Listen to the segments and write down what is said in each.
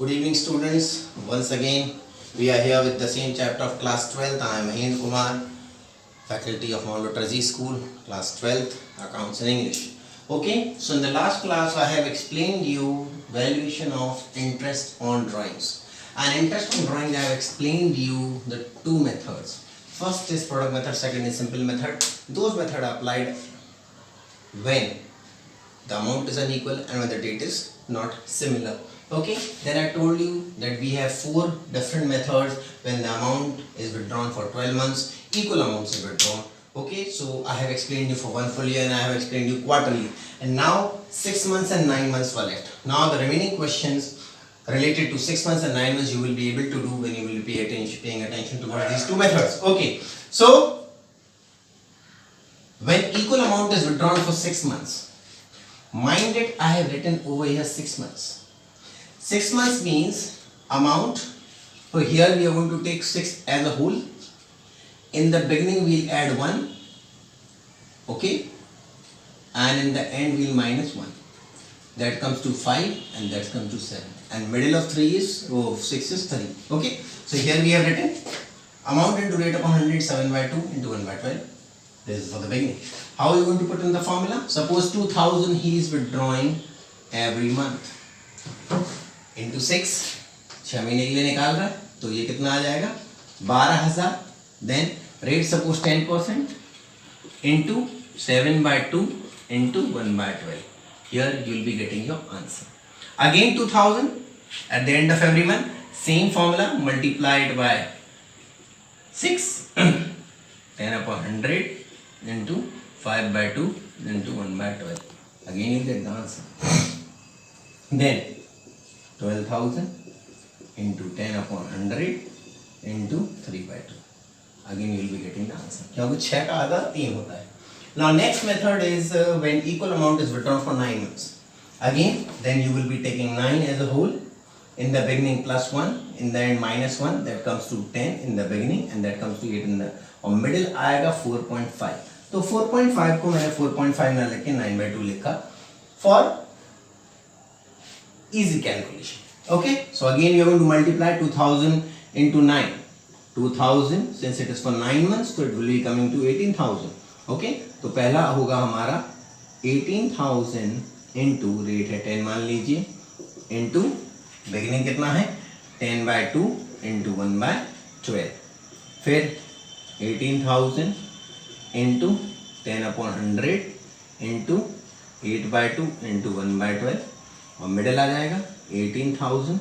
Good evening, students. Once again, we are here with the same chapter of class 12th. I am Mahendra Kumar, faculty of Mount Luttrell School, class 12th, accounts and English. Okay, so in the last class, I have explained you valuation of interest on drawings. And interest on drawing, I have explained you the two methods. First is product method, second is simple method. Those methods are applied when the amount is unequal and when the date is not similar. Okay, then I told you that we have four different methods when the amount is withdrawn for 12 months, equal amounts is withdrawn. Okay, so I have explained you for 1 full year and I have explained you quarterly, and now 6 months and 9 months were left. Now the remaining questions related to 6 months and 9 months you will be able to do when you will be paying attention to these two methods. Okay, so when equal amount is withdrawn for 6 months, mind it, I have written over here 6 months. 6 months means amount, so here we are going to take 6 as a whole. In the beginning we will add 1, okay, and in the end we will minus 1. That comes to 5 and that comes to 7, and middle of 6 is 3. Okay, so here we have written amount into rate upon 100, 7 by 2 into 1 by 12. This is for the beginning. How are you going to put in the formula? Suppose 2000 he is withdrawing every month into 6, 6 महीने के लिए निकाल रहा है, तो ये कितना आ जाएगा 12,000. Then rate suppose 10% into 7 by 2 into 1 by 12. Here you will be getting your answer. Again 2000 at the end of every month, same formula, multiplied by 6, 10 upon 100 into 5 by 2 into 1 by 12. Again you get the answer. Then 12,000 into 10 upon 100 into 3 by 2. Again you will be getting the answer. क्योंकि 6 का आधा 3 होता है. Now next method is when equal amount is withdrawn for 9 months. Again, then you will be taking 9 as a whole. In the beginning plus 1, in the end minus 1, that comes to 10 in the beginning and that comes to 8 in the, और middle आएगा 4.5. तो 4.5 को मैंने 4.5 ना लिख के 9 by 2 लिखा for easy calculation. Okay, so again we are going to multiply 2000 into 9. 2000 since it is for 9 months, so it will be coming to 18,000. Okay, तो पहला होगा हमारा 18,000 into रेट है 10 मान लीजिए into beginning कितना है 10 by 2 into 1 by 12. फिर 18,000 into 10 upon 100 into 8 by 2 into 1 by 12, और मिडल आ जाएगा 18,000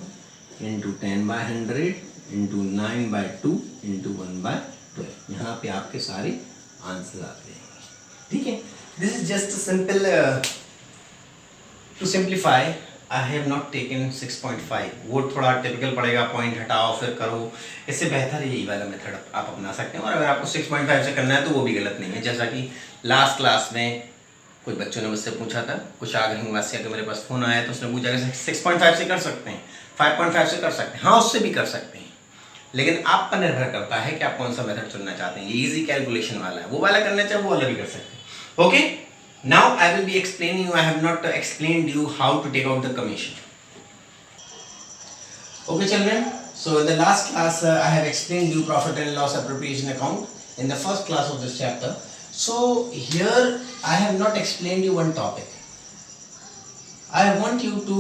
into 10 by 100 into 9 by 2 into 1 by 12. यहाँ पे आपके सारे आंसर आते हैं. ठीक है, this is just simple to simplify. I have not taken 6.5, वो थोड़ा टिपिकल पड़ेगा, पॉइंट हटाओ फिर करो. इससे बेहतर यही वाला मेथड आप अपना सकते हैं. और अगर आपको 6.5 से करना है तो वो भी गलत नहीं है. जैसा कि लास्ट क्लास में कुछ बच्चों ने मुझसे पूछा था, कुछ आगरा निवासी के मेरे पास फ़ोन आया तो उसने पूछा कि 6.5 से कर सकते हैं, 5.5 से कर सकते हैं. हाँ, उससे भी कर सकते हैं, लेकिन आप पर निर्भर करता है कि आप कौन सा मेथड चुनना चाहते हैं. ये इजी कैलकुलेशन वाला है, वो वाला करना चाहे वो वाला भी कर सकते हैं. Okay, now I will be explaining you. I have not explained you how to take out the commission. Okay children, so in the last class I have explained you profit and loss appropriation account in the first class of this chapter. So here I have not explained you one topic. I want you to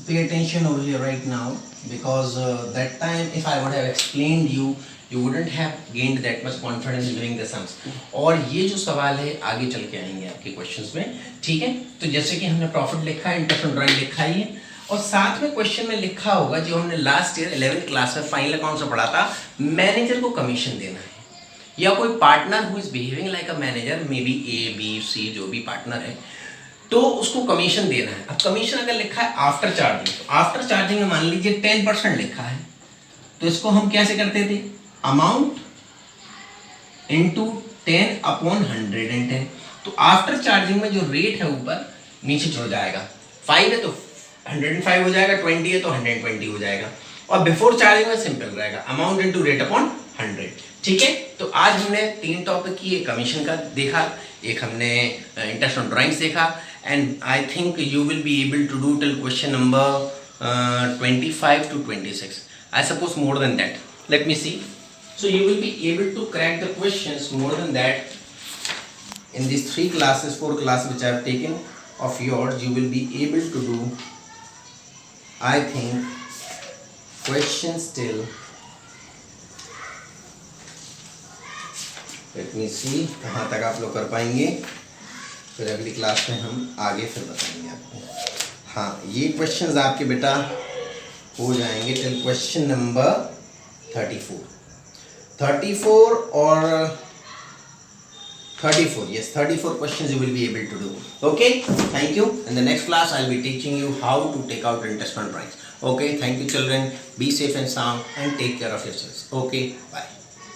pay attention over here right now, because that time if I would have explained you, you wouldn't have gained that much confidence in doing the sums. और ये जो सवाल है आगे चल के आएंगे आपके क्वेश्चंस में. ठीक है, तो जैसे कि हमने प्रॉफिट लिखा है, इंटरेस्ट ऑन ड्राइंग लिखा ही है, और साथ में क्वेश्चन में लिखा होगा जो हमने लास्ट ईयर 11th क्लास में फाइनल अकाउंट से पढ़ा था, मैनेजर को कमीशन देना है या कोई partner who is behaving like a manager, maybe A B C जो भी पार्टनर है, तो उसको कमीशन देना है. अब कमीशन अगर लिखा है आफ्टर चार्जिंग, तो आफ्टर चार्जिंग में मान लीजिए 10% लिखा है, तो इसको हम कैसे करते थे, अमाउंट इंटू 10 अपॉन 110. तो आफ्टर चार्जिंग में जो रेट है ऊपर नीचे जुड़ जाएगा. 5 है तो 105 हो जाएगा, 20 है तो 120 हो जाएगा, और बिफोर चार्जिंग में सिंपल रहेगा, अमाउंट इंटू रेट अपॉन 100. ठीक है, तो आज हमने 3 टॉपिक की, एक कमीशन का देखा, एक हमने इंटरेस्ट ऑन ड्राइंग्स देखा, and I think you will be able to do till question number 25 to 26. I suppose more than that. Let me see. So you will be able to crack the questions more than that. In these 4 classes which I have taken of yours, you will be able to do, I think, questions till, let me see कहाँ तक आप लोग कर पाएंगे, फिर अगली class में हम आगे फिर बताएंगे आपको. हाँ, ये क्वेश्चंस आपके बेटा हो जाएंगे टिल क्वेश्चन नंबर 34 और 34, yes, 34 questions you will be able to do. Okay, thank you. In the next class I will be teaching you how to take out interest on drawings. Okay, thank you children, be safe and sound and take care of yourselves. Okay, bye.